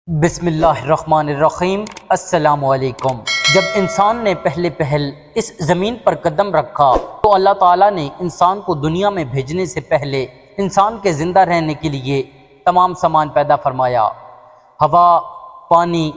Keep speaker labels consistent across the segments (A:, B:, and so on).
A: بسم اللہ الرحمن الرحیم۔ السلام علیکم۔ جب انسان نے پہل اس زمین پر قدم رکھا تو اللہ تعالیٰ نے انسان کو دنیا میں بھیجنے سے پہلے انسان کے زندہ رہنے کے لیے تمام سامان پیدا فرمایا۔ ہوا، پانی،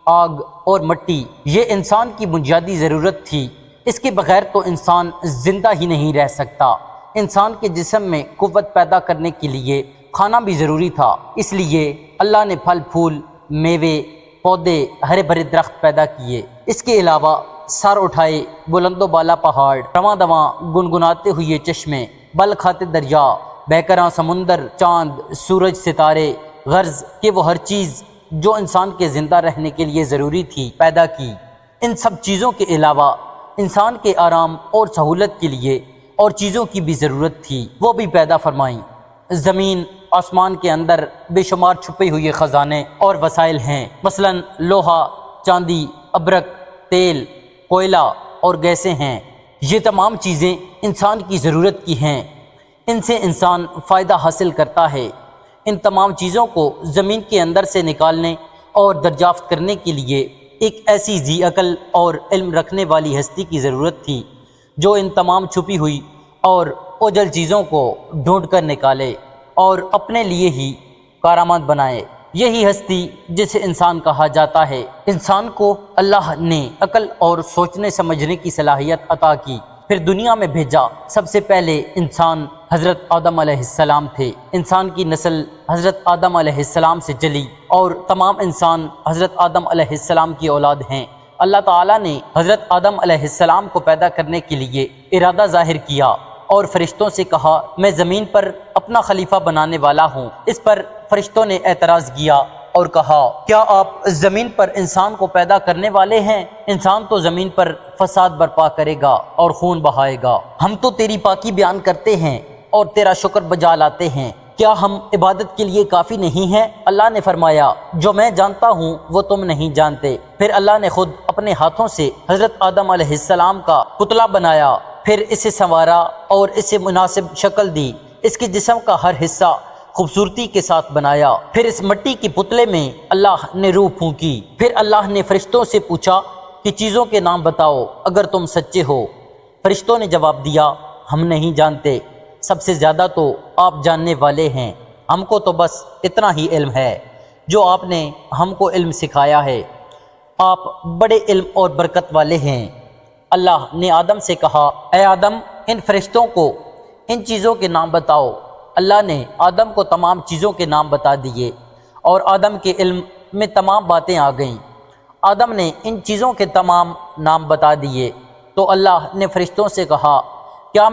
A: آگ اور مٹی یہ انسان کی بنیادی ضرورت تھی۔ اس کے بغیر تو انسان زندہ ہی نہیں رہ سکتا۔ انسان کے جسم میں قوت پیدا کرنے کے لیے کھانا بھی ضروری تھا، اس لیے اللہ نے پھل پھول، میوے، پودے، ہرے بھرے درخت پیدا کیے۔ اس کے علاوہ سر اٹھائے بلند و بالا پہاڑ، رواں دواں گنگناتے ہوئے چشمے، بل کھاتے دریا، بہکراں سمندر، چاند، سورج، ستارے، غرض کہ وہ ہر چیز جو انسان کے زندہ رہنے کے لیے ضروری تھی پیدا کی۔ ان سب چیزوں کے علاوہ انسان کے آرام اور سہولت کے لیے اور چیزوں کی بھی ضرورت تھی، وہ بھی پیدا فرمائیں۔ زمین آسمان کے اندر بے شمار چھپے ہوئے خزانے اور وسائل ہیں، مثلا لوہا، چاندی، ابرک، تیل، کوئلہ اور گیسیں ہیں۔ یہ تمام چیزیں انسان کی ضرورت کی ہیں، ان سے انسان فائدہ حاصل کرتا ہے۔ ان تمام چیزوں کو زمین کے اندر سے نکالنے اور دریافت کرنے کے لیے ایک ایسی ذی عقل اور علم رکھنے والی ہستی کی ضرورت تھی جو ان تمام چھپی ہوئی اور اوجھل چیزوں کو ڈھونڈ کر نکالے اور اپنے لیے ہی کارآمد بنائے۔ یہی ہستی جسے انسان کہا جاتا ہے۔ انسان کو اللہ نے عقل اور سوچنے سمجھنے کی صلاحیت عطا کی، پھر دنیا میں بھیجا۔ سب سے پہلے انسان حضرت آدم علیہ السلام تھے۔ انسان کی نسل حضرت آدم علیہ السلام سے چلی اور تمام انسان حضرت آدم علیہ السلام کی اولاد ہیں۔ اللہ تعالیٰ نے حضرت آدم علیہ السلام کو پیدا کرنے کے لیے ارادہ ظاہر کیا اور فرشتوں سے کہا، میں زمین پر اپنا خلیفہ بنانے والا ہوں۔ اس پر فرشتوں نے اعتراض کیا اور کہا، کیا آپ زمین پر انسان کو پیدا کرنے والے ہیں؟ انسان تو زمین پر فساد برپا کرے گا اور خون بہائے گا۔ ہم تو تیری پاکی بیان کرتے ہیں اور تیرا شکر بجا لاتے ہیں، کیا ہم عبادت کے لیے کافی نہیں ہیں؟ اللہ نے فرمایا، جو میں جانتا ہوں وہ تم نہیں جانتے۔ پھر اللہ نے خود اپنے ہاتھوں سے حضرت آدم علیہ السلام کا پتلا بنایا، پھر اسے سنوارا اور اسے مناسب شکل دی۔ اس کے جسم کا ہر حصہ خوبصورتی کے ساتھ بنایا۔ پھر اس مٹی کے پتلے میں اللہ نے روح پھونکی۔ پھر اللہ نے فرشتوں سے پوچھا کہ چیزوں کے نام بتاؤ اگر تم سچے ہو۔ فرشتوں نے جواب دیا، ہم نہیں جانتے، سب سے زیادہ تو آپ جاننے والے ہیں، ہم کو تو بس اتنا ہی علم ہے جو آپ نے ہم کو علم سکھایا ہے، آپ بڑے علم اور برکت والے ہیں۔ اللہ نے آدم سے کہا، اے آدم، ان فرشتوں کو ان چیزوں کے نام بتاؤ۔ اللہ نے آدم کو تمام چیزوں کے نام بتا دیے اور آدم کے علم میں تمام باتیں آ گئیں۔ آدم نے ان چیزوں کے تمام نام بتا دیے تو اللہ نے فرشتوں سے کہا، کیا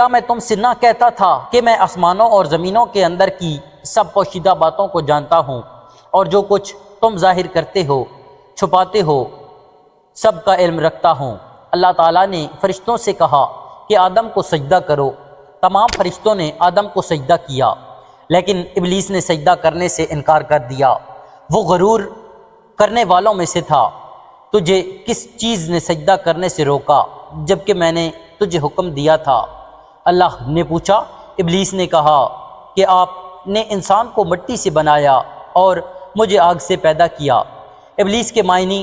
A: میں تم سے نہ کہتا تھا کہ میں آسمانوں اور زمینوں کے اندر کی سب پوشیدہ باتوں کو جانتا ہوں، اور جو کچھ تم ظاہر کرتے ہو، چھپاتے ہو، سب کا علم رکھتا ہوں۔ اللہ تعالیٰ نے فرشتوں سے کہا کہ آدم کو سجدہ کرو۔ تمام فرشتوں نے آدم کو سجدہ کیا، لیکن ابلیس نے سجدہ کرنے سے انکار کر دیا۔ وہ غرور کرنے والوں میں سے تھا۔ تجھے کس چیز نے سجدہ کرنے سے روکا جبکہ میں نے تجھے حکم دیا تھا؟ اللہ نے پوچھا۔ ابلیس نے کہا کہ آپ نے انسان کو مٹی سے بنایا اور مجھے آگ سے پیدا کیا۔ ابلیس کے معنی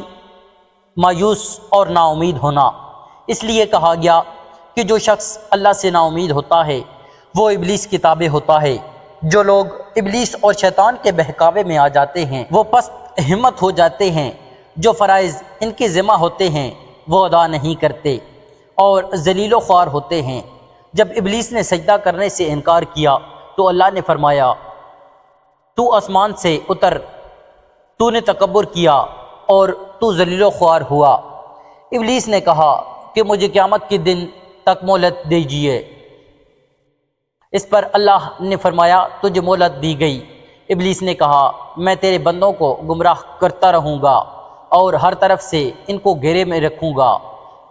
A: مایوس اور نا امید ہونا۔ اس لیے کہا گیا کہ جو شخص اللہ سے نا امید ہوتا ہے وہ ابلیس کے تابع ہوتا ہے۔ جو لوگ ابلیس اور شیطان کے بہکاوے میں آ جاتے ہیں وہ پست ہمت ہو جاتے ہیں، جو فرائض ان کے ذمہ ہوتے ہیں وہ ادا نہیں کرتے اور ذلیل و خوار ہوتے ہیں۔ جب ابلیس نے سجدہ کرنے سے انکار کیا تو اللہ نے فرمایا، تو آسمان سے اتر، تو نے تکبر کیا اور تو ذلیل و خوار ہوا۔ ابلیس نے کہا کہ مجھے قیامت کے دن تک مہلت دیجیے۔ اس پر اللہ نے فرمایا، تجھے مہلت دی گئی۔ ابلیس نے کہا، میں تیرے بندوں کو گمراہ کرتا رہوں گا اور ہر طرف سے ان کو گھیرے میں رکھوں گا،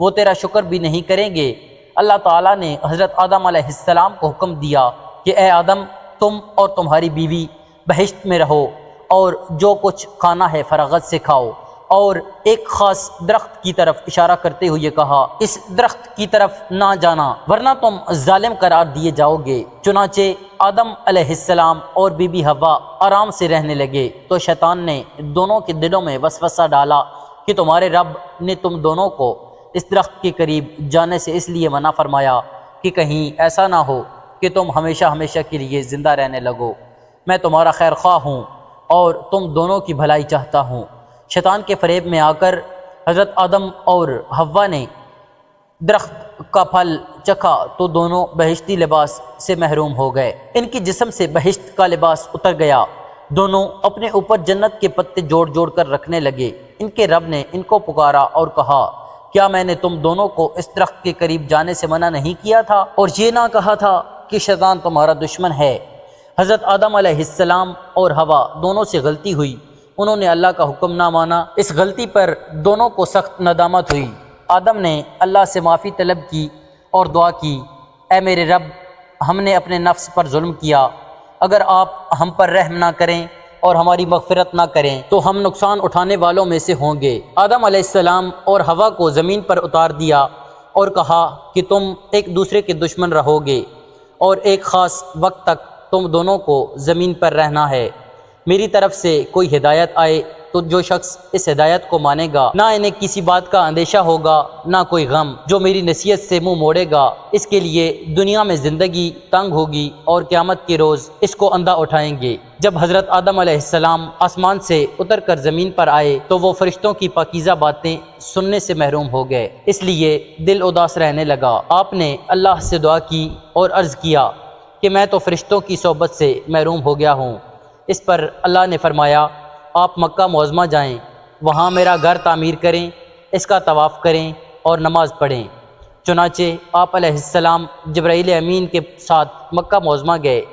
A: وہ تیرا شکر بھی نہیں کریں گے۔ اللہ تعالیٰ نے حضرت آدم علیہ السلام کو حکم دیا کہ اے آدم، تم اور تمہاری بیوی بہشت میں رہو اور جو کچھ کھانا ہے فراغت سے کھاؤ، اور ایک خاص درخت کی طرف اشارہ کرتے ہوئے کہا اس درخت کی طرف نہ جانا ورنہ تم ظالم قرار دیے جاؤ گے۔ چنانچہ آدم علیہ السلام اور بی بی حوا آرام سے رہنے لگے تو شیطان نے دونوں کے دلوں میں وسوسہ ڈالا کہ تمہارے رب نے تم دونوں کو اس درخت کے قریب جانے سے اس لیے منع فرمایا کہ کہیں ایسا نہ ہو کہ تم ہمیشہ ہمیشہ کے لیے زندہ رہنے لگو۔ میں تمہارا خیر خواہ ہوں اور تم دونوں کی بھلائی چاہتا ہوں۔ شیطان کے فریب میں آ کر حضرت آدم اور حوا نے درخت کا پھل چکھا تو دونوں بہشتی لباس سے محروم ہو گئے۔ ان کی جسم سے بہشت کا لباس اتر گیا۔ دونوں اپنے اوپر جنت کے پتے جوڑ جوڑ کر رکھنے لگے۔ ان کے رب نے ان کو پکارا اور کہا کیا میں نے تم دونوں کو اس درخت کے قریب جانے سے منع نہیں کیا تھا اور یہ نہ کہا تھا کہ شیطان تمہارا دشمن ہے؟ حضرت آدم علیہ السلام اور حوا دونوں سے غلطی ہوئی، انہوں نے اللہ کا حکم نہ مانا۔ اس غلطی پر دونوں کو سخت ندامت ہوئی۔ آدم نے اللہ سے معافی طلب کی اور دعا کی اے میرے رب ہم نے اپنے نفس پر ظلم کیا، اگر آپ ہم پر رحم نہ کریں اور ہماری مغفرت نہ کریں تو ہم نقصان اٹھانے والوں میں سے ہوں گے۔ آدم علیہ السلام اور حوا کو زمین پر اتار دیا اور کہا کہ تم ایک دوسرے کے دشمن رہو گے اور ایک خاص وقت تک تم دونوں کو زمین پر رہنا ہے۔ میری طرف سے کوئی ہدایت آئے تو جو شخص اس ہدایت کو مانے گا نہ انہیں کسی بات کا اندیشہ ہوگا نہ کوئی غم، جو میری نصیحت سے منہ موڑے گا اس کے لیے دنیا میں زندگی تنگ ہوگی اور قیامت کے روز اس کو اندھا اٹھائیں گے۔ جب حضرت آدم علیہ السلام آسمان سے اتر کر زمین پر آئے تو وہ فرشتوں کی پاکیزہ باتیں سننے سے محروم ہو گئے، اس لیے دل اداس رہنے لگا۔ آپ نے اللہ سے دعا کی اور عرض کیا کہ میں تو فرشتوں کی صحبت سے محروم ہو گیا ہوں۔ اس پر اللہ نے فرمایا آپ مکہ معظمہ جائیں، وہاں میرا گھر تعمیر کریں، اس کا طواف کریں اور نماز پڑھیں۔ چنانچہ آپ علیہ السلام جبرائیل امین کے ساتھ مکہ معظمہ گئے،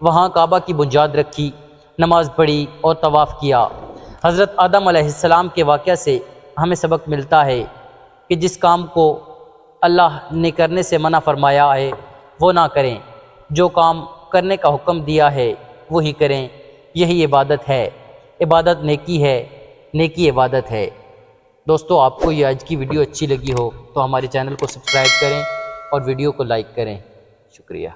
A: وہاں کعبہ کی بنیاد رکھی، نماز پڑھی اور طواف کیا۔ حضرت آدم علیہ السلام کے واقعہ سے ہمیں سبق ملتا ہے کہ جس کام کو اللہ نے کرنے سے منع فرمایا ہے وہ نہ کریں، جو کام کرنے کا حکم دیا ہے وہی کریں، یہی عبادت ہے۔ عبادت نیکی ہے، نیکی عبادت ہے۔ دوستو آپ کو یہ آج کی ویڈیو اچھی لگی ہو تو ہمارے چینل کو سبسکرائب کریں اور ویڈیو کو لائک کریں۔ شکریہ۔